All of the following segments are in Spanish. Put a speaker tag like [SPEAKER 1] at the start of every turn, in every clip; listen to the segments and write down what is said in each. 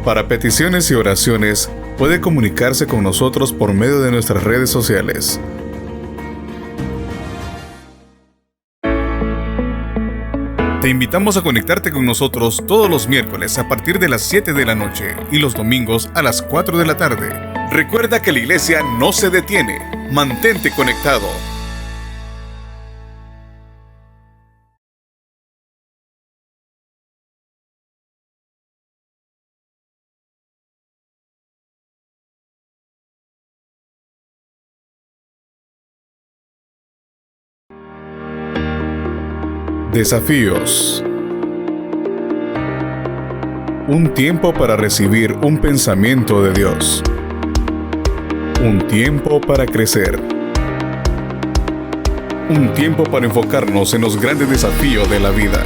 [SPEAKER 1] Para peticiones y oraciones, puede comunicarse con nosotros por medio de nuestras redes sociales. Te invitamos a conectarte con nosotros todos los miércoles a partir de las 7 de la noche y los domingos a las 4 de la tarde. Recuerda que la iglesia no se detiene. Mantente conectado. Desafíos. Un tiempo para recibir un pensamiento de Dios. Un tiempo para crecer. Un tiempo para enfocarnos en los grandes desafíos de la vida.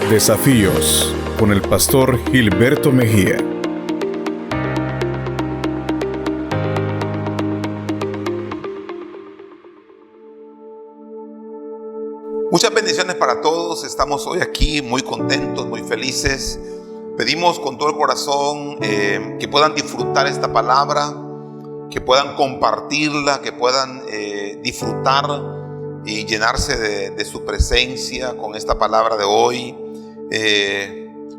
[SPEAKER 1] Desafíos con el pastor Gilberto Mejía.
[SPEAKER 2] Muchas bendiciones para todos. Estamos hoy aquí muy contentos, muy felices. Pedimos con todo el corazón que puedan disfrutar esta palabra, que puedan compartirla, que puedan disfrutar y llenarse de su presencia con esta palabra de hoy.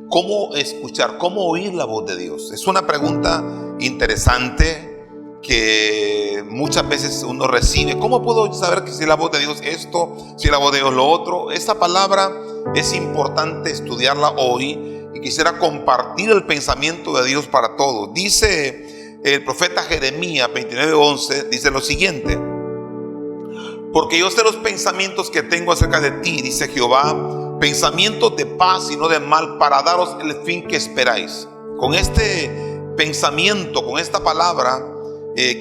[SPEAKER 2] ¿Cómo escuchar, cómo oír la voz de Dios? Es una pregunta interesante que muchas veces uno recibe. ¿Cómo puedo saber que si la voz de Dios esto, si la voz de Dios lo otro? Esta palabra es importante estudiarla hoy y quisiera compartir el pensamiento de Dios para todos. Dice el profeta Jeremías 29:11, dice lo siguiente: porque yo sé los pensamientos que tengo acerca de ti, dice Jehová, pensamientos de paz y no de mal, para daros el fin que esperáis. Con este pensamiento, con esta palabra,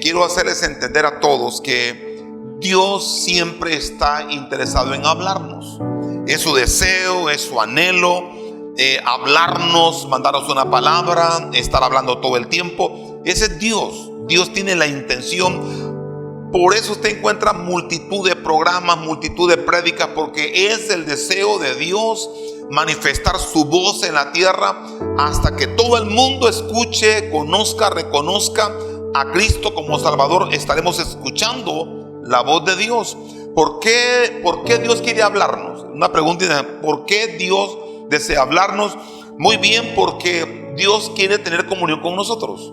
[SPEAKER 2] quiero hacerles entender a todos que Dios siempre está interesado en hablarnos. Es su deseo, es su anhelo, hablarnos, mandarnos una palabra, estar hablando todo el tiempo. Ese es Dios. Dios tiene la intención. Por eso usted encuentra multitud de programas, multitud de prédicas, porque es el deseo de Dios manifestar su voz en la tierra hasta que todo el mundo escuche, conozca, reconozca a Cristo como Salvador. Estaremos escuchando la voz de Dios. ¿Por qué Dios quiere hablarnos? Una pregunta: ¿por qué Dios desea hablarnos? Muy bien, porque Dios quiere tener comunión con nosotros.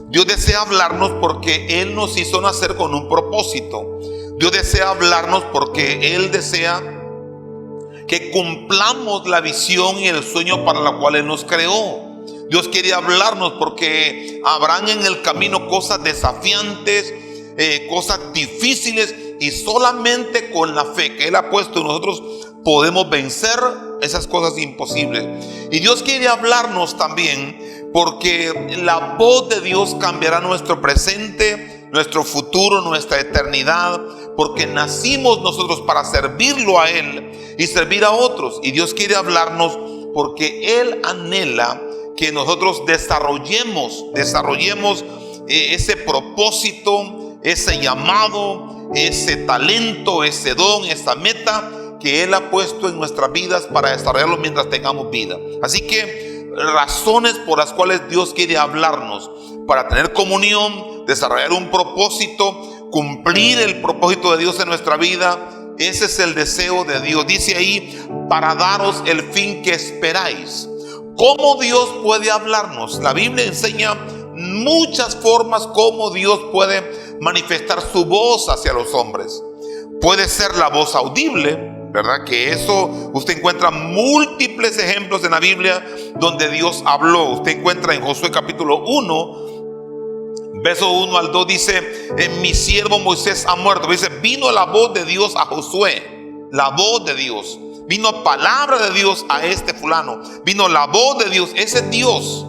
[SPEAKER 2] Dios desea hablarnos porque Él nos hizo nacer con un propósito. Dios desea hablarnos porque Él desea que cumplamos la visión y el sueño para la cual Él nos creó. Dios quiere hablarnos porque habrán en el camino cosas desafiantes, cosas difíciles, y solamente con la fe que Él ha puesto en nosotros podemos vencer esas cosas imposibles. Y Dios quiere hablarnos también porque la voz de Dios cambiará nuestro presente, nuestro futuro, nuestra eternidad, porque nacimos nosotros para servirlo a Él y servir a otros. Y Dios quiere hablarnos porque Él anhela que nosotros desarrollemos ese propósito, ese llamado, ese talento, ese don, esa meta que Él ha puesto en nuestras vidas para desarrollarlo mientras tengamos vida. Así que razones por las cuales Dios quiere hablarnos: para tener comunión, desarrollar un propósito, cumplir el propósito de Dios en nuestra vida. Ese es el deseo de Dios. Dice ahí: para daros el fin que esperáis. ¿Cómo Dios puede hablarnos? La Biblia enseña muchas formas como Dios puede manifestar su voz hacia los hombres. Puede ser la voz audible, ¿verdad? Que eso usted encuentra múltiples ejemplos en la Biblia donde Dios habló. Usted encuentra en Josué capítulo 1, verso 1 al 2, dice: mi siervo Moisés ha muerto. Dice: vino la voz de Dios a Josué, la voz de Dios. Vino palabra de Dios a este fulano. Vino la voz de Dios. Ese es Dios.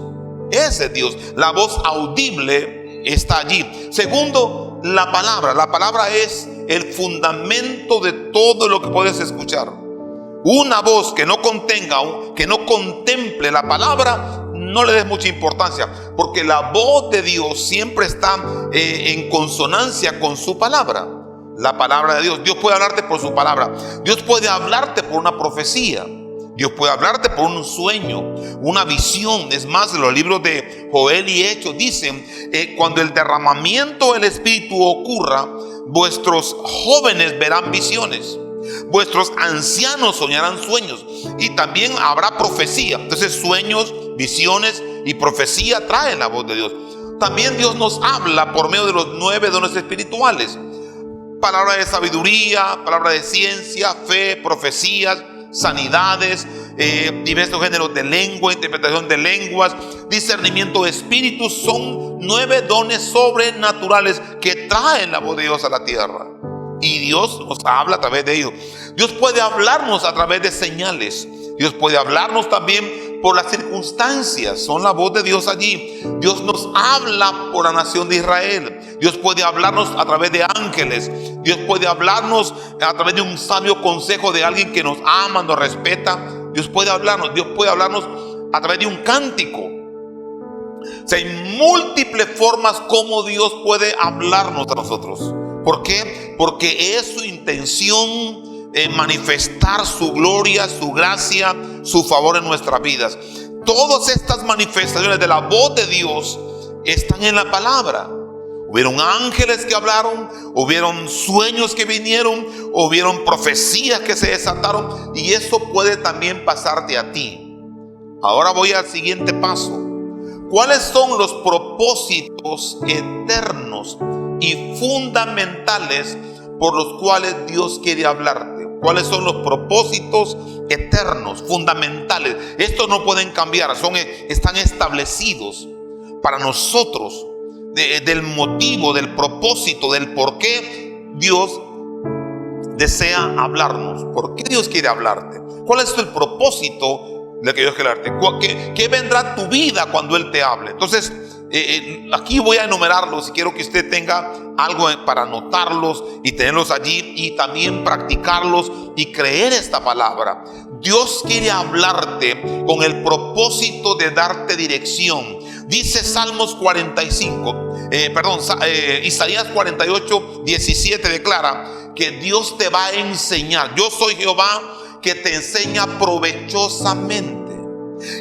[SPEAKER 2] Ese es Dios. La voz audible está allí. Segundo, la palabra. La palabra es el fundamento de todo lo que puedes escuchar. Una voz que no contenga, que no contemple la palabra, no le des mucha importancia, porque la voz de Dios siempre está en consonancia con su palabra. La palabra de Dios. Dios puede hablarte por su palabra. Dios puede hablarte por una profecía. Dios puede hablarte por un sueño, una visión. Es más, en los libros de Joel y Hechos dicen, cuando el derramamiento del Espíritu ocurra, vuestros jóvenes verán visiones, vuestros ancianos soñarán sueños, y también habrá profecía. Entonces, sueños, visiones y profecía traen la voz de Dios. También Dios nos habla por medio de los 9 dones espirituales. Palabra de sabiduría, palabra de ciencia, fe, profecías, sanidades, diversos géneros de lengua, interpretación de lenguas, discernimiento de espíritus. Son 9 dones sobrenaturales que traen la voz de Dios a la tierra. Y Dios nos habla a través de ellos. Dios puede hablarnos a través de señales. Dios puede hablarnos también por las circunstancias. Son la voz de Dios allí. Dios nos habla por la nación de Israel. Dios puede hablarnos a través de ángeles. Dios puede hablarnos a través de un sabio consejo de alguien que nos ama, nos respeta. Dios puede hablarnos a través de un cántico. O sea, hay múltiples formas como Dios puede hablarnos a nosotros. ¿Por qué? Porque es su intención manifestar su gloria, su gracia, su favor en nuestras vidas. Todas estas manifestaciones de la voz de Dios están en la palabra. Hubieron ángeles que hablaron, hubieron sueños que vinieron, hubieron profecías que se desataron, y eso puede también pasarte a ti. Ahora voy al siguiente paso. ¿Cuáles son los propósitos eternos y fundamentales por los cuales Dios quiere hablarte? ¿Cuáles son los propósitos eternos, fundamentales? Estos no pueden cambiar, están establecidos para nosotros, del motivo, del propósito, del por qué Dios desea hablarnos. ¿Por qué Dios quiere hablarte? ¿Cuál es el propósito de que Dios quiere hablarte? ¿Qué vendrá a tu vida cuando Él te hable? Entonces, aquí voy a enumerarlos y quiero que usted tenga algo para anotarlos y tenerlos allí y también practicarlos y creer esta palabra. Dios quiere hablarte con el propósito de darte dirección. Dice Isaías 48, 17 declara que Dios te va a enseñar. Yo soy Jehová que te enseña provechosamente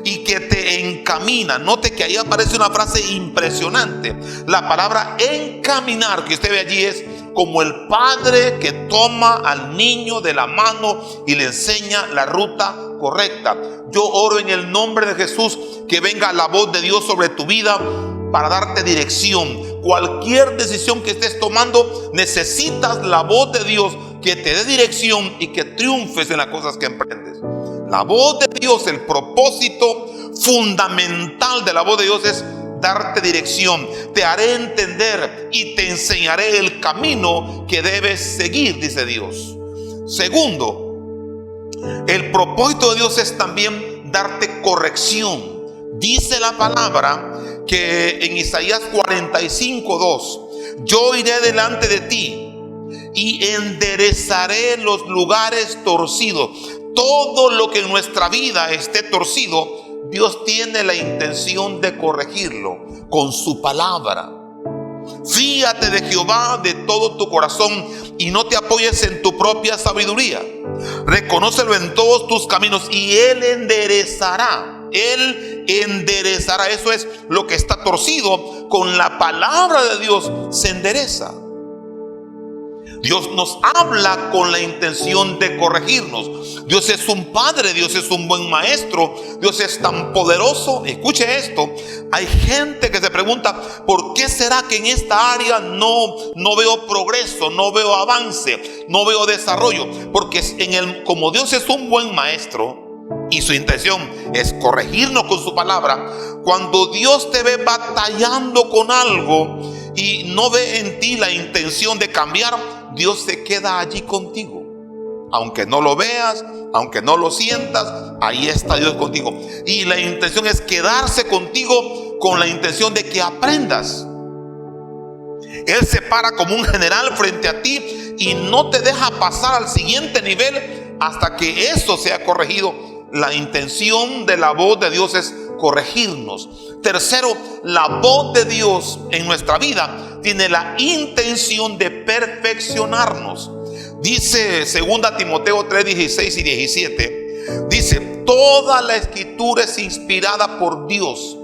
[SPEAKER 2] y que te encamina. Note que ahí aparece una frase impresionante. La palabra encaminar que usted ve allí es como el padre que toma al niño de la mano y le enseña la ruta correcta. Yo oro en el nombre de Jesús que venga la voz de Dios sobre tu vida para darte dirección. Cualquier decisión que estés tomando, necesitas la voz de Dios que te dé dirección y que triunfes en las cosas que emprendes. La voz de Dios, el propósito fundamental de la voz de Dios es darte dirección. Te haré entender y te enseñaré el camino que debes seguir, dice Dios. Segundo, el propósito de Dios es también darte corrección. Dice la palabra que en Isaías 45:2, yo iré delante de ti y enderezaré los lugares torcidos. Todo lo que en nuestra vida esté torcido, Dios tiene la intención de corregirlo con su palabra. Fíate de Jehová de todo tu corazón y no te apoyes en tu propia sabiduría. Reconócelo en todos tus caminos y Él enderezará. Él enderezará. Eso es lo que está torcido. Con la palabra de Dios se endereza. Dios nos habla con la intención de corregirnos. Dios es un padre, Dios es un buen maestro, Dios es tan poderoso. Escuche esto, hay gente que se pregunta, ¿por qué será que en esta área no veo progreso, no veo avance, no veo desarrollo? Porque como Dios es un buen maestro y su intención es corregirnos con su palabra, cuando Dios te ve batallando con algo y no ve en ti la intención de cambiar, Dios se queda allí contigo. Aunque no lo veas, aunque no lo sientas, ahí está Dios contigo. Y la intención es quedarse contigo con la intención de que aprendas. Él se para como un general frente a ti y no te deja pasar al siguiente nivel hasta que eso sea corregido. La intención de la voz de Dios es corregirnos. Tercero, la voz de Dios en nuestra vida tiene la intención de perfeccionarnos. Dice 2 Timoteo 3, 16 y 17. Dice: toda la escritura es inspirada por Dios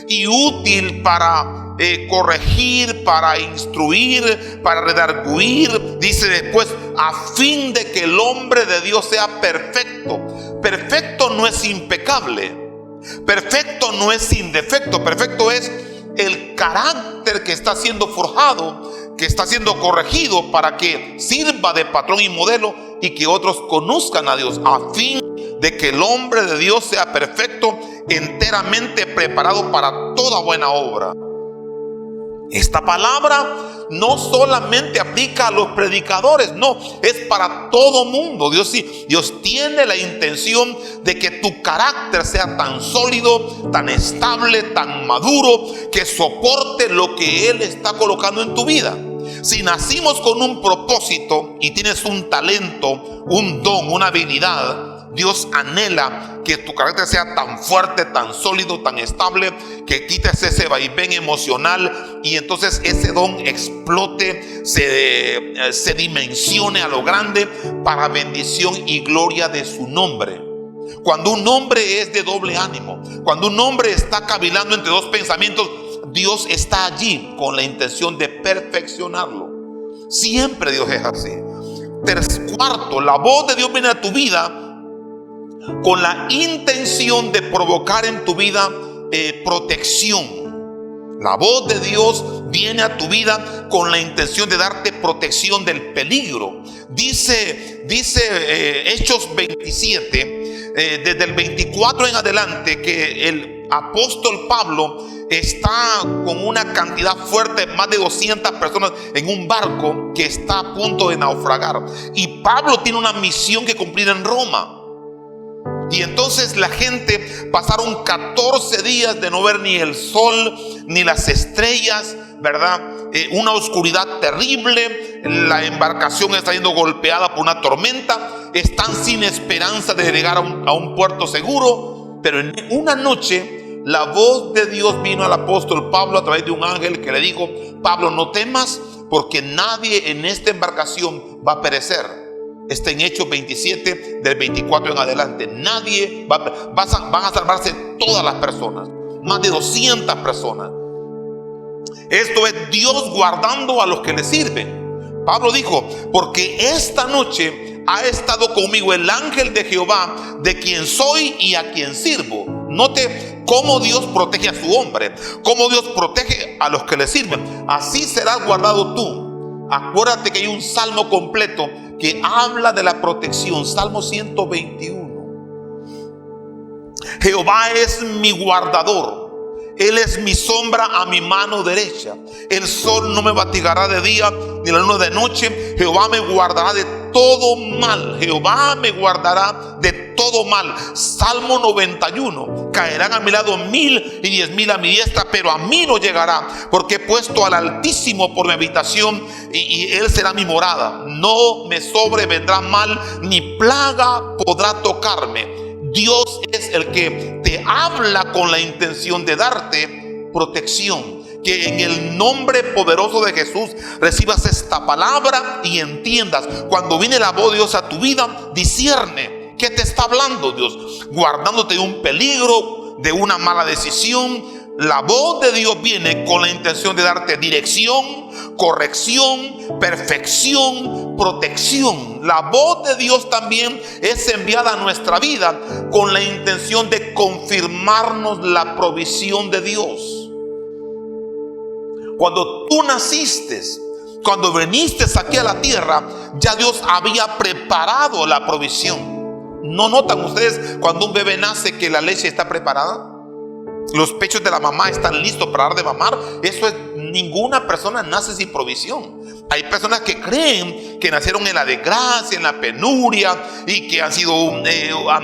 [SPEAKER 2] y útil para corregir, para instruir, para redarguir. Dice después: a fin de que el hombre de Dios sea perfecto. Perfecto no es impecable, perfecto no es sin defecto, perfecto es el carácter que está siendo forjado, que está siendo corregido para que sirva de patrón y modelo y que otros conozcan a Dios, a fin de que el hombre de Dios sea perfecto, enteramente preparado para toda buena obra. Esta palabra no solamente aplica a los predicadores, no, es para todo mundo. Dios tiene la intención de que tu carácter sea tan sólido, tan estable, tan maduro, que soporte lo que Él está colocando en tu vida. Si nacimos con un propósito y tienes un talento, un don, una habilidad, Dios anhela que tu carácter sea tan fuerte, tan sólido, tan estable, que quites ese vaivén emocional y entonces ese don explote, se dimensione a lo grande para bendición y gloria de su nombre. Cuando un hombre es de doble ánimo, cuando un hombre está cavilando entre dos pensamientos, Dios está allí con la intención de perfeccionarlo. Siempre Dios es así. Cuarto, la voz de Dios viene a tu vida con la intención de provocar en tu vida protección. La voz de Dios viene a tu vida con la intención de darte protección del peligro. Dice Hechos 27, desde el 24 en adelante, que el apóstol Pablo está con una cantidad fuerte, más de 200 personas en un barco que está a punto de naufragar. Y Pablo tiene una misión que cumplir en Roma. Y entonces la gente pasaron 14 días de no ver ni el sol ni las estrellas, ¿verdad? Una oscuridad terrible. La embarcación está siendo golpeada por una tormenta. Están sin esperanza de llegar a un puerto seguro. Pero en una noche la voz de Dios vino al apóstol Pablo a través de un ángel que le dijo: Pablo, no temas, porque nadie en esta embarcación va a perecer. Está en Hechos 27, del 24 en adelante. Nadie van a salvarse todas las personas, más de 200 personas. Esto es Dios guardando a los que le sirven. Pablo dijo: porque esta noche ha estado conmigo el ángel de Jehová, de quien soy y a quien sirvo. Note cómo Dios protege a su hombre, cómo Dios protege a los que le sirven. Así serás guardado tú. Acuérdate que hay un salmo completo que habla de la protección. Salmo 121. Jehová es mi guardador, Él es mi sombra a mi mano derecha. El sol no me fatigará de día, ni la luna de noche. Jehová me guardará de todo mal. Jehová me guardará de todo mal. Salmo 91. Caerán a mi lado 1000 y 10,000 a mi diestra, pero a mí no llegará, porque he puesto al Altísimo por mi habitación, y Él será mi morada. No me sobrevendrá mal, ni plaga podrá tocarme. Dios es el que te habla con la intención de darte protección. Que en el nombre poderoso de Jesús recibas esta palabra y entiendas. Cuando viene la voz de Dios a tu vida, discierne qué te está hablando Dios, guardándote de un peligro, de una mala decisión. La voz de Dios viene con la intención de darte dirección, corrección, perfección, protección. La voz de Dios también es enviada a nuestra vida con la intención de confirmarnos la provisión de Dios. Cuando tú naciste, cuando viniste aquí a la tierra, ya Dios había preparado la provisión. ¿No notan ustedes cuando un bebé nace que la leche está preparada? Los pechos de la mamá están listos para dar de mamar. Eso es, ninguna persona nace sin provisión. Hay personas que creen que nacieron en la desgracia, en la penuria, y que han sido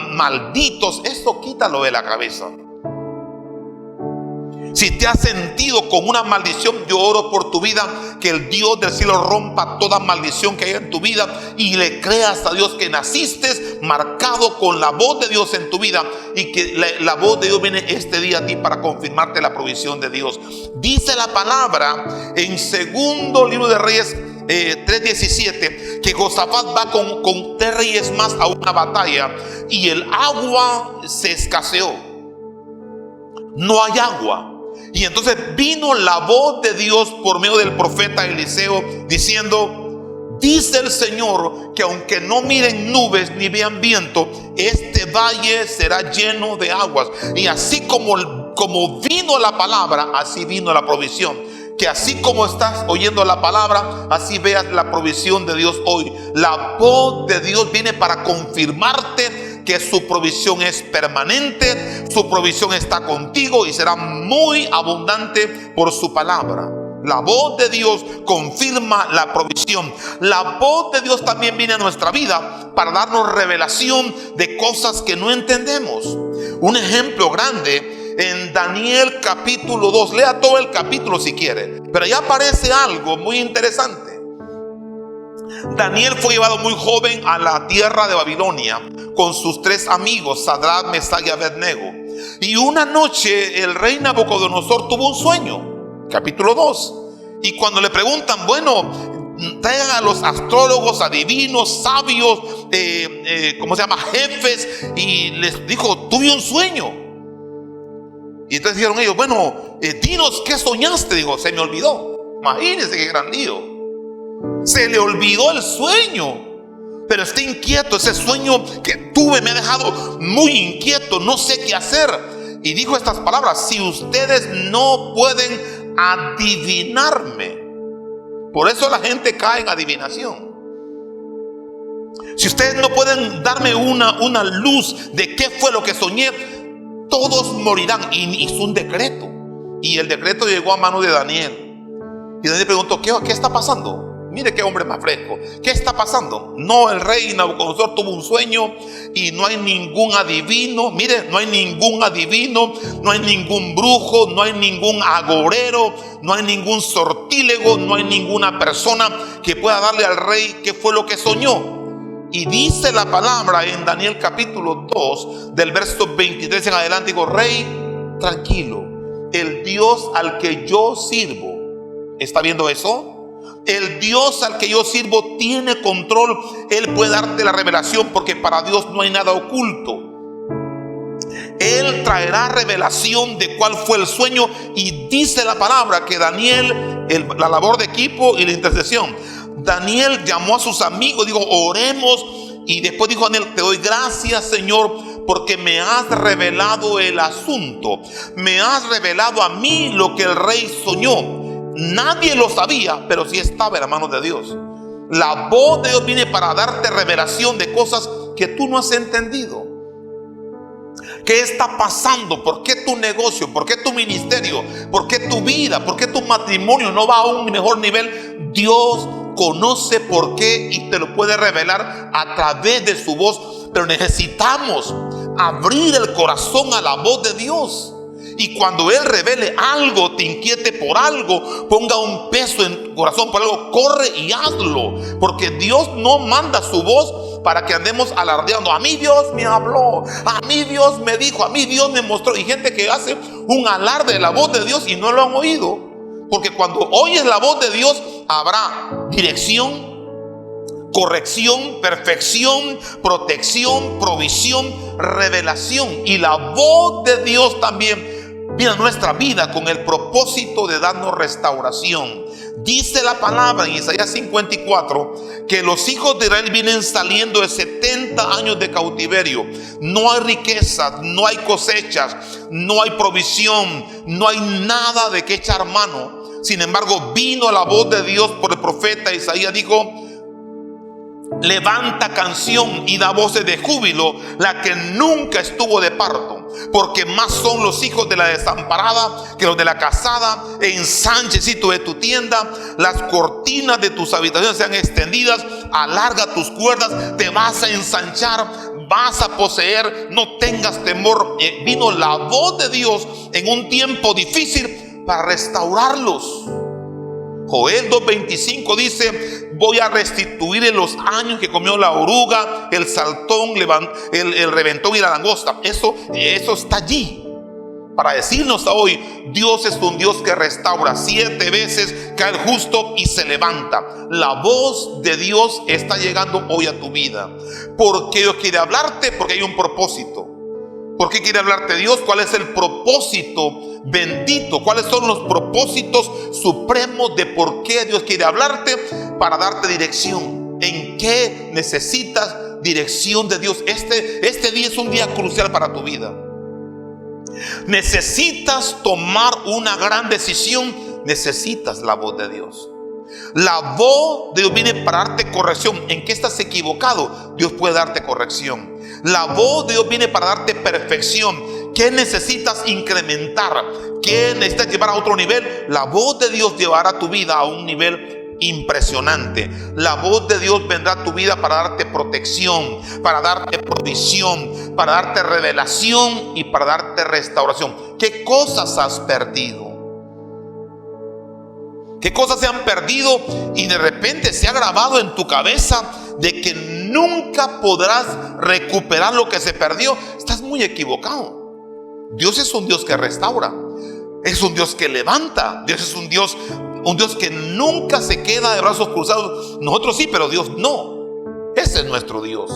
[SPEAKER 2] malditos. Esto quítalo de la cabeza. Si te has sentido con una maldición, yo oro por tu vida, que el Dios del cielo rompa toda maldición que haya en tu vida y le creas a Dios que naciste marcado con la voz de Dios en tu vida, y que la voz de Dios viene este día a ti para confirmarte la provisión de Dios. Dice la palabra en segundo libro de Reyes 3:17 que Josafat va con 3 reyes más a una batalla y el agua se escaseó. No hay agua. Y entonces vino la voz de Dios por medio del profeta Eliseo diciendo: dice el Señor que aunque no miren nubes ni vean viento, este valle será lleno de aguas. Y así como vino la palabra, así vino la provisión. Que así como estás oyendo la palabra, así veas la provisión de Dios hoy. La voz de Dios viene para confirmarte que su provisión es permanente, su provisión está contigo y será muy abundante por su palabra. La voz de Dios confirma la provisión. La voz de Dios también viene a nuestra vida para darnos revelación de cosas que no entendemos. Un ejemplo grande en Daniel capítulo 2. Lea todo el capítulo si quiere, pero ya aparece algo muy interesante. Daniel fue llevado muy joven a la tierra de Babilonia con sus 3 amigos, Sadrach, Mesach y Abednego. Y una noche el rey Nabucodonosor tuvo un sueño, capítulo 2. Y cuando le preguntan, bueno, traigan a los astrólogos, adivinos, sabios, jefes, y les dijo: tuve un sueño. Y entonces dijeron ellos: bueno, dinos qué soñaste. Digo: se me olvidó. Imagínense qué gran lío. Se le olvidó el sueño, pero está inquieto. Ese sueño que tuve me ha dejado muy inquieto, no sé qué hacer. Y dijo estas palabras: si ustedes no pueden adivinarme. Por eso la gente cae en adivinación. Si ustedes no pueden darme una luz de qué fue lo que soñé, todos morirán. Y hizo un decreto, y el decreto llegó a manos de Daniel. Y Daniel preguntó: ¿qué está pasando? Mire qué hombre más fresco. ¿Qué está pasando? No, el rey Nabucodonosor tuvo un sueño y no hay ningún adivino. Mire, no hay ningún adivino, no hay ningún brujo, no hay ningún agorero, no hay ningún sortílego, no hay ninguna persona que pueda darle al rey qué fue lo que soñó. Y dice la palabra en Daniel capítulo 2 del verso 23 en adelante: digo, rey, tranquilo, el Dios al que yo sirvo, ¿está viendo eso? El Dios al que yo sirvo tiene control. Él puede darte la revelación, porque para Dios no hay nada oculto. Él traerá revelación de cuál fue el sueño. Y dice la palabra que Daniel, la labor de equipo y la intercesión, Daniel llamó a sus amigos, dijo: oremos. Y después dijo Daniel: te doy gracias, Señor, porque me has revelado el asunto. Me has revelado a mí lo que el rey soñó. Nadie lo sabía, pero sí estaba en las manos de Dios. La voz de Dios viene para darte revelación de cosas que tú no has entendido. ¿Qué está pasando? ¿Por qué tu negocio? ¿Por qué tu ministerio? ¿Por qué tu vida? ¿Por qué tu matrimonio no va a un mejor nivel? Dios conoce por qué y te lo puede revelar a través de su voz. Pero necesitamos abrir el corazón a la voz de Dios. Y cuando Él revele algo, te inquiete por algo, ponga un peso en tu corazón por algo, corre y hazlo. Porque Dios no manda su voz para que andemos alardeando: a mí Dios me habló, a mí Dios me dijo, a mí Dios me mostró. Y gente que hace un alarde de la voz de Dios y no lo han oído. Porque cuando oyes la voz de Dios, habrá dirección, corrección, perfección, protección, provisión, revelación. Y la voz de Dios también viene a nuestra vida con el propósito de darnos restauración. Dice la palabra en Isaías 54 que los hijos de Israel vienen saliendo de 70 años de cautiverio. No hay riquezas, no hay cosechas, no hay provisión, no hay nada de qué echar mano. Sin embargo, vino la voz de Dios por el profeta Isaías. Dijo: levanta canción y da voces de júbilo la que nunca estuvo de parto, porque más son los hijos de la desamparada que los de la casada. Ensanchecito de tu tienda, las cortinas de tus habitaciones sean extendidas, alarga tus cuerdas, te vas a ensanchar. vas a poseer, no tengas temor. Vino la voz de Dios en un tiempo difícil para restaurarlos. Joel 2:25 dice: voy a restituir en los años que comió la oruga, el saltón, el reventón y la langosta. Eso está allí para decirnos a hoy: Dios es un Dios que restaura. 7 veces cae el justo y se levanta. La voz de Dios está llegando hoy a tu vida. ¿Por qué Dios quiere hablarte? Porque hay un propósito. ¿Por qué quiere hablarte Dios? ¿Cuál es el propósito bendito? ¿Cuáles son los propósitos supremos de por qué Dios quiere hablarte? Para darte dirección. ¿En qué necesitas dirección de Dios? Este día es un día crucial para tu vida. Necesitas tomar una gran decisión. Necesitas la voz de Dios. La voz de Dios viene para darte corrección. ¿En qué estás equivocado? Dios puede darte corrección. La voz de Dios viene para darte perfección. ¿Qué necesitas incrementar? ¿Qué necesitas llevar a otro nivel? La voz de Dios llevará tu vida a un nivel impresionante. La voz de Dios vendrá a tu vida para darte protección, para darte provisión, para darte revelación y para darte restauración. ¿Qué cosas has perdido? ¿Qué cosas se han perdido y de repente se ha grabado en tu cabeza de que nunca podrás recuperar lo que se perdió? Estás muy equivocado. Dios es un Dios que restaura. Es un Dios que levanta. Dios es un Dios que nunca se queda de brazos cruzados. Nosotros sí, pero Dios no. Ese es nuestro Dios.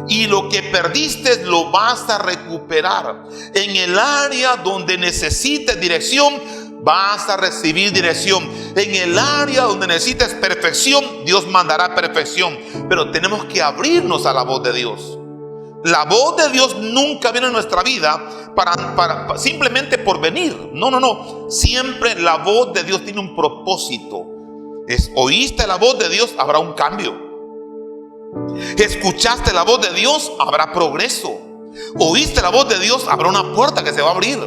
[SPEAKER 2] Y lo que perdiste lo vas a recuperar. En el área donde necesites dirección, vas a recibir dirección. En el área donde necesites perfección, Dios mandará perfección. Pero tenemos que abrirnos a la voz de Dios. La voz de Dios nunca viene en nuestra vida para simplemente por venir. No. Siempre la voz de Dios tiene un propósito. Oíste la voz de Dios, habrá un cambio. Escuchaste la voz de Dios, habrá progreso. Oíste la voz de Dios, habrá una puerta que se va a abrir.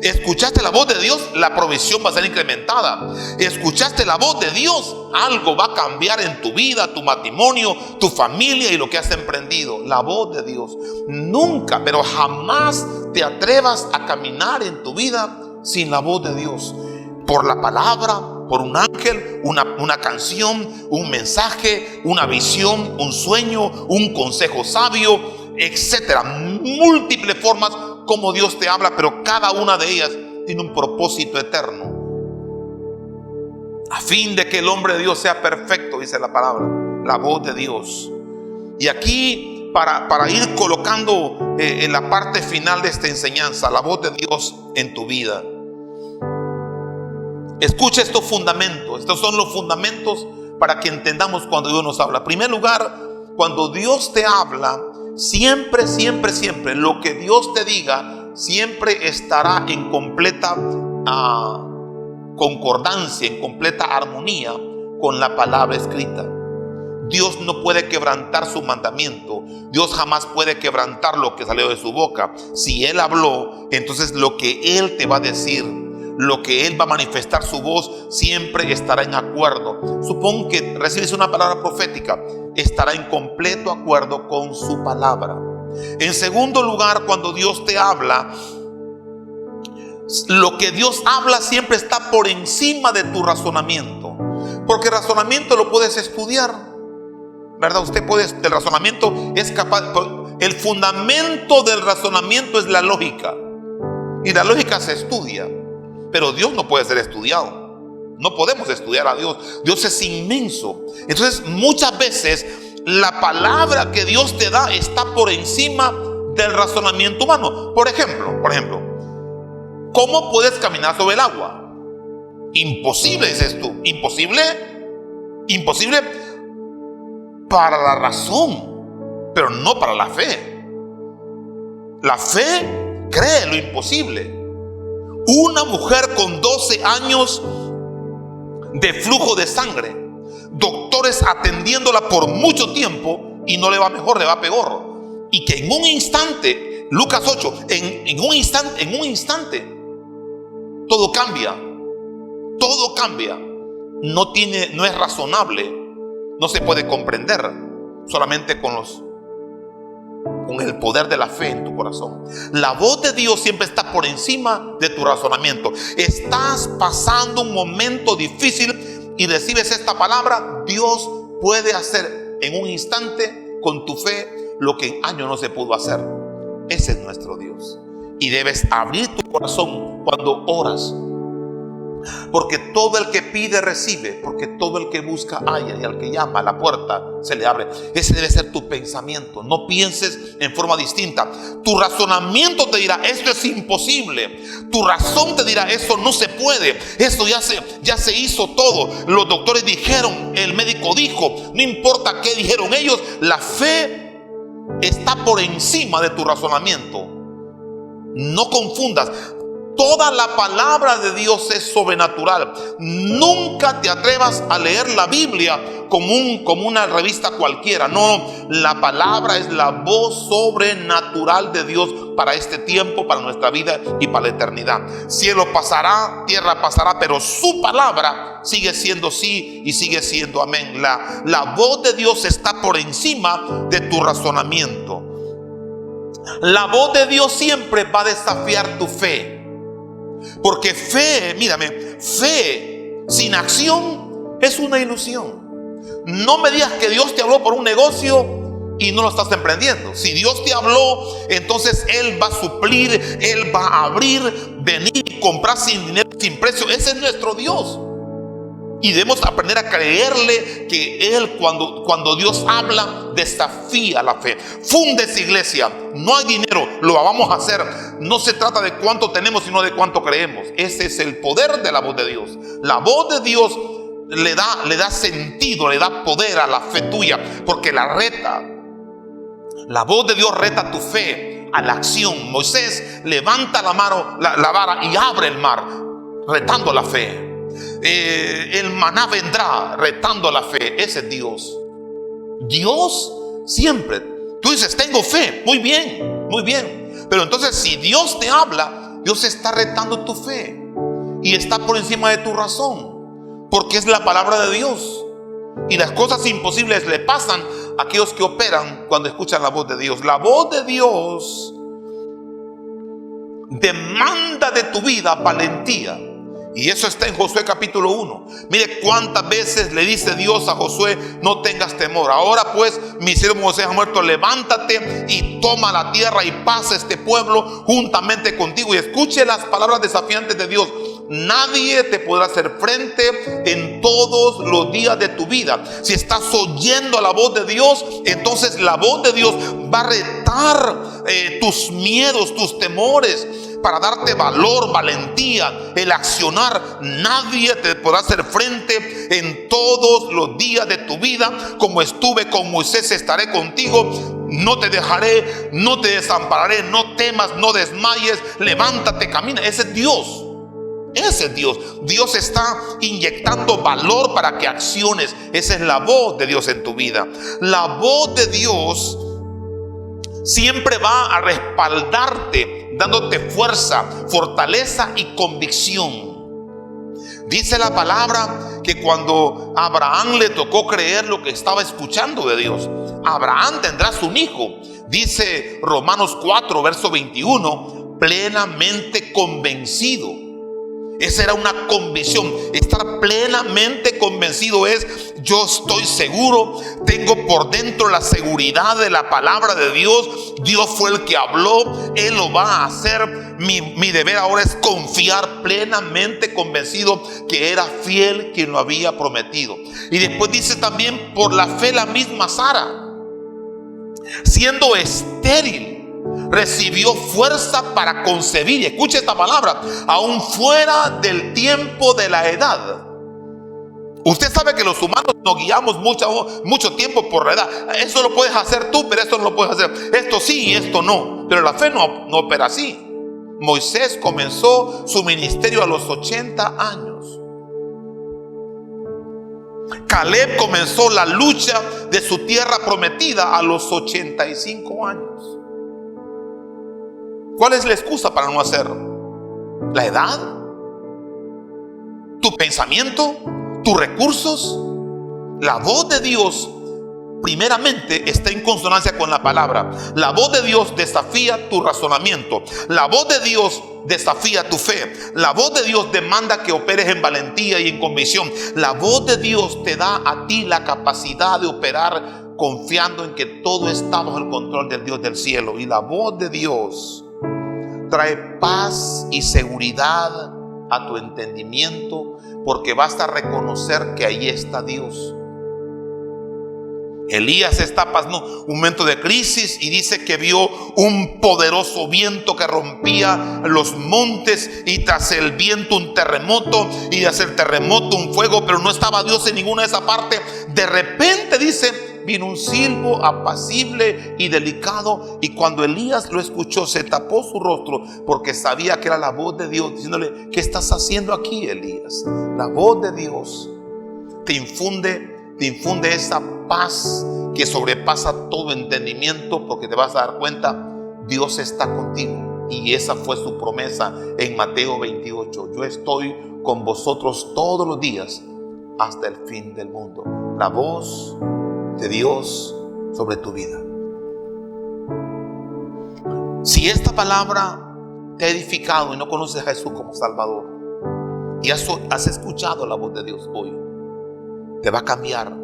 [SPEAKER 2] Escuchaste la voz de Dios, la provisión va a ser incrementada. Escuchaste la voz de Dios, algo va a cambiar en tu vida, tu matrimonio, tu familia y lo que has emprendido. La voz de Dios. Nunca, pero jamás te atrevas a caminar en tu vida sin la voz de Dios. Por la palabra, por un ángel, una canción, un mensaje, una visión, un sueño, un consejo sabio, etcétera. Múltiples formas como Dios te habla, pero cada una de ellas tiene un propósito eterno, a fin de que el hombre de Dios sea perfecto, dice la palabra, la voz de Dios. Y aquí, para ir colocando en la parte final de esta enseñanza, la voz de Dios en tu vida. Escucha estos fundamentos. Estos son los fundamentos para que entendamos cuando Dios nos habla. En primer lugar, cuando Dios te habla, siempre lo que Dios te diga siempre estará en completa concordancia, en completa armonía con la palabra escrita. Dios no puede quebrantar su mandamiento. Dios jamás puede quebrantar lo que salió de su boca. Si Él habló, entonces lo que Él te va a decir, lo que Él va a manifestar su voz, siempre estará en acuerdo. Supón que recibes una palabra profética, estará en completo acuerdo con su palabra. En segundo lugar, cuando Dios te habla, lo que Dios habla siempre está por encima de tu razonamiento, porque el razonamiento lo puedes estudiar, ¿verdad? El razonamiento es capaz. El fundamento del razonamiento es la lógica, y la lógica se estudia, pero Dios no puede ser estudiado. No podemos estudiar a Dios. Dios es inmenso. Entonces, muchas veces la palabra que Dios te da está por encima del razonamiento humano. Por ejemplo, ¿cómo puedes caminar sobre el agua? Imposible, dices tú. Imposible para la razón, pero no para la fe. La fe cree lo imposible. Una mujer con 12 años de flujo de sangre, doctores atendiéndola por mucho tiempo y no le va mejor, le va peor. Y que en un instante, Lucas 8, en un instante, todo cambia. No es razonable, no se puede comprender solamente con con el poder de la fe en tu corazón. La voz de Dios siempre está por encima de tu razonamiento. Estás pasando un momento difícil y recibes esta palabra. Dios puede hacer en un instante con tu fe lo que en años no se pudo hacer. Ese es nuestro Dios. Y debes abrir tu corazón cuando oras. Porque todo el que pide recibe, porque todo el que busca halla, y al que llama a la puerta se le abre. Ese debe ser tu pensamiento. No pienses en forma distinta. Tu razonamiento te dirá: esto es imposible. Tu razón te dirá: eso no se puede, esto ya se hizo todo. Los doctores dijeron, el médico dijo. No importa qué dijeron ellos, la fe está por encima de tu razonamiento. No confundas. Toda la palabra de Dios es sobrenatural. Nunca te atrevas a leer la Biblia como una revista cualquiera. No, la palabra es la voz sobrenatural de Dios para este tiempo, para nuestra vida y para la eternidad. Cielo pasará, tierra pasará, pero su palabra sigue siendo sí y sigue siendo amén. La voz de Dios está por encima de tu razonamiento. La voz de Dios siempre va a desafiar tu fe. Porque fe, mírame, fe sin acción es una ilusión. No me digas que Dios te habló por un negocio y no lo estás emprendiendo. Si Dios te habló, entonces Él va a suplir, Él va a abrir, venir y comprar sin dinero, sin precio. Ese es nuestro Dios. Y debemos aprender a creerle que Él, cuando Dios habla, desafía la fe. Funde esa iglesia. No hay dinero, lo vamos a hacer. No se trata de cuánto tenemos, sino de cuánto creemos. Ese es el poder de la voz de Dios. La voz de Dios le da sentido, le da poder a la fe tuya, porque la reta. La voz de Dios reta tu fe a la acción. Moisés levanta la vara y abre el mar, retando la fe. El maná vendrá, retando la fe. Ese es Dios. Dios siempre. Tú dices: tengo fe. Muy bien, muy bien. Pero entonces, si Dios te habla, Dios está retando tu fe y está por encima de tu razón, porque es la palabra de Dios. Y las cosas imposibles le pasan a aquellos que operan cuando escuchan la voz de Dios. La voz de Dios demanda de tu vida valentía. Y eso está en Josué capítulo 1. Mire cuántas veces le dice Dios a Josué: no tengas temor. Ahora pues, mi siervo Moisés ha muerto. Levántate y toma la tierra y pasa este pueblo juntamente contigo. Y escuche las palabras desafiantes de Dios. Nadie te podrá hacer frente en todos los días de tu vida. Si estás oyendo la voz de Dios, entonces la voz de Dios va a retar tus miedos, tus temores, para darte valor, valentía, el accionar. Nadie te podrá hacer frente en todos los días de tu vida. Como estuve con Moisés, estaré contigo. No te dejaré, no te desampararé. No temas, no desmayes. Levántate, camina. Ese es Dios. Ese es Dios. Dios está inyectando valor para que acciones. Esa es la voz de Dios en tu vida. La voz de Dios siempre va a respaldarte, dándote fuerza, fortaleza y convicción. Dice la palabra que cuando a Abraham le tocó creer lo que estaba escuchando de Dios, Abraham tendrá un hijo. Dice Romanos 4, verso 21, plenamente convencido. Esa era una convicción. Estar plenamente convencido es: yo estoy seguro, tengo por dentro la seguridad de la palabra de Dios. Dios fue el que habló, Él lo va a hacer. Mi deber ahora es confiar, plenamente convencido que era fiel quien lo había prometido. Y después dice también: por la fe la misma Sara, siendo estéril, recibió fuerza para concebir. Y escuche esta palabra: aún fuera del tiempo de la edad. Usted sabe que los humanos nos guiamos mucho tiempo por la edad. Eso lo puedes hacer tú, pero esto no lo puedes hacer. Esto sí y esto no. Pero la fe no opera así. Moisés comenzó su ministerio a los 80 años. Caleb comenzó la lucha de su tierra prometida a los 85 años. ¿Cuál es la excusa para no hacerlo? ¿La edad? ¿Tu pensamiento? ¿Tus recursos? La voz de Dios primeramente está en consonancia con la palabra. La voz de Dios desafía tu razonamiento. La voz de Dios desafía tu fe. La voz de Dios demanda que operes en valentía y en convicción. La voz de Dios te da a ti la capacidad de operar confiando en que todo está bajo el control del Dios del cielo. Y la voz de Dios trae paz y seguridad a tu entendimiento, porque basta reconocer que ahí está Dios. Elías está pasando un momento de crisis y dice que vio un poderoso viento que rompía los montes, y tras el viento un terremoto, y tras el terremoto un fuego, pero no estaba Dios en ninguna de esas partes. De repente, dice, vino un silbo apacible y delicado, y cuando Elías lo escuchó se tapó su rostro porque sabía que era la voz de Dios diciéndole: ¿qué estás haciendo aquí, Elías? La voz de Dios te infunde esa paz que sobrepasa todo entendimiento, porque te vas a dar cuenta, Dios está contigo. Y esa fue su promesa en Mateo 28. Yo estoy con vosotros todos los días hasta el fin del mundo. La voz de Dios sobre tu vida. Si esta palabra te ha edificado y no conoces a Jesús como Salvador, y has escuchado la voz de Dios hoy, te va a cambiar,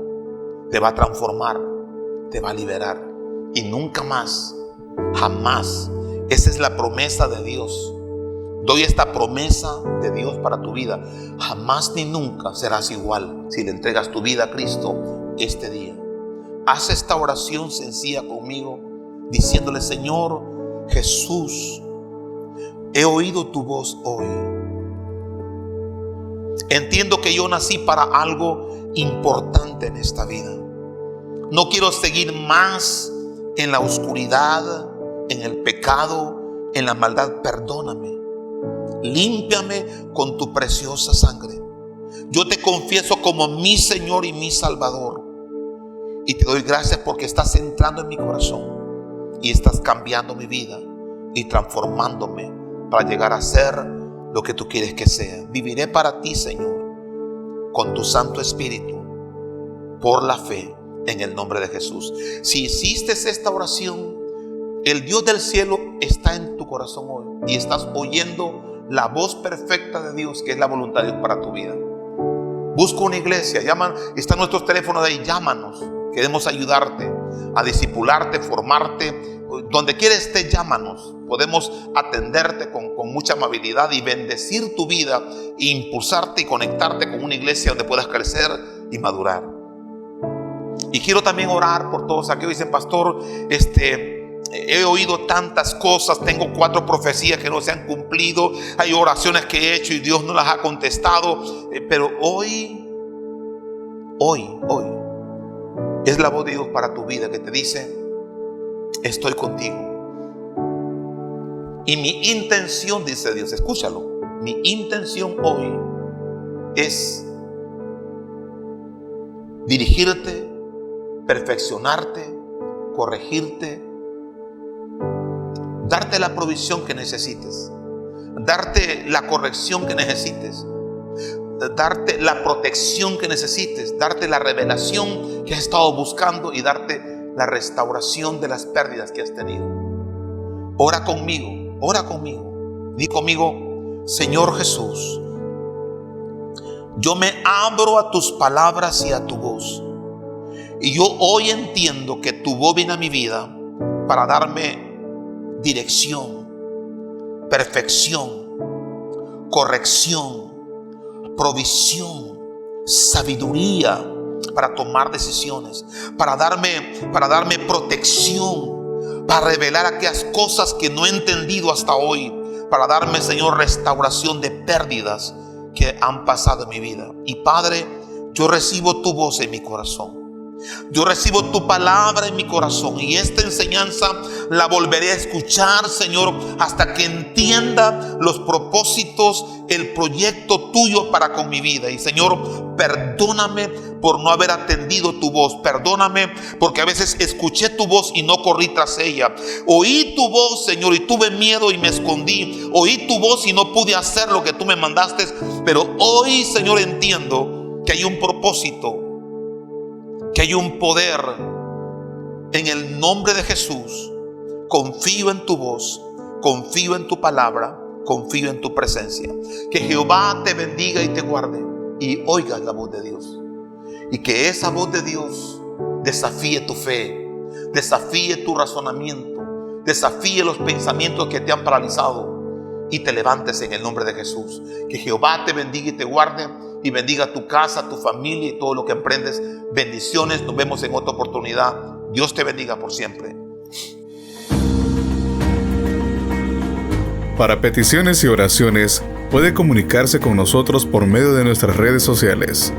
[SPEAKER 2] te va a transformar, te va a liberar, y nunca más, jamás. Esa es la promesa de Dios. Doy esta promesa de Dios para tu vida: jamás ni nunca serás igual si le entregas tu vida a Cristo este día. Haz esta oración sencilla conmigo, diciéndole: Señor Jesús, he oído tu voz hoy. Entiendo que yo nací para algo importante en esta vida. No quiero seguir más en la oscuridad, en el pecado, en la maldad. Perdóname, límpiame con tu preciosa sangre. Yo te confieso como mi Señor y mi Salvador, y te doy gracias porque estás entrando en mi corazón y estás cambiando mi vida y transformándome para llegar a ser lo que tú quieres que sea. Viviré para ti, Señor, con tu Santo Espíritu, por la fe, en el nombre de Jesús. Si hiciste esta oración, el Dios del cielo está en tu corazón hoy y estás oyendo la voz perfecta de Dios, que es la voluntad de Dios para tu vida. Busca una iglesia, llama, están nuestros teléfonos de ahí, llámanos. Queremos ayudarte a discipularte, formarte. Donde quiera estés, llámanos. Podemos atenderte con mucha amabilidad y bendecir tu vida e impulsarte y conectarte con una iglesia donde puedas crecer y madurar. Y quiero también orar por todos aquellos que dicen: pastor, he oído tantas cosas, tengo 4 profecías que no se han cumplido, hay oraciones que he hecho y Dios no las ha contestado, pero hoy es la voz de Dios para tu vida que te dice: estoy contigo. Y mi intención, dice Dios, escúchalo, mi intención hoy es dirigirte, perfeccionarte, corregirte, darte la provisión que necesites, darte la corrección que necesites, darte la protección que necesites, darte la revelación que has estado buscando y darte la restauración de las pérdidas que has tenido. Ora conmigo, di conmigo: Señor Jesús, yo me abro a tus palabras y a tu voz, y yo hoy entiendo que tu voz viene a mi vida para darme dirección, perfección, corrección, provisión, sabiduría para tomar decisiones, para darme protección, para revelar aquellas cosas que no he entendido hasta hoy, para darme, Señor, restauración de pérdidas que han pasado en mi vida. Y Padre, yo recibo tu voz en mi corazón. Yo recibo tu palabra en mi corazón, y esta enseñanza la volveré a escuchar, Señor, hasta que entienda los propósitos, el proyecto tuyo para con mi vida. Y Señor, perdóname por no haber atendido tu voz. Perdóname porque a veces escuché tu voz y no corrí tras ella. Oí tu voz, Señor, y tuve miedo y me escondí. Oí tu voz y no pude hacer lo que tú me mandaste. Pero hoy, Señor, entiendo que hay un propósito, que hay un poder En el nombre de Jesús, confío en tu voz, confío en tu palabra, confío en tu presencia. Que Jehová te bendiga y te guarde y oigas la voz de Dios. Y que esa voz de Dios desafíe tu fe, desafíe tu razonamiento, desafíe los pensamientos que te han paralizado y te levantes en el nombre de Jesús. Que Jehová te bendiga y te guarde y bendiga tu casa, tu familia y todo lo que emprendes. Bendiciones, nos vemos en otra oportunidad. Dios te bendiga por siempre.
[SPEAKER 1] Para peticiones y oraciones, puede comunicarse con nosotros por medio de nuestras redes sociales.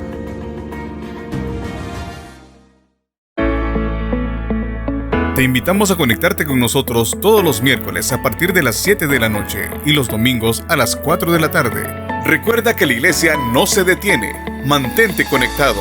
[SPEAKER 1] Te invitamos a conectarte con nosotros todos los miércoles a partir de las 7 de la noche y los domingos a las 4 de la tarde. Recuerda que la iglesia no se detiene. Mantente conectado.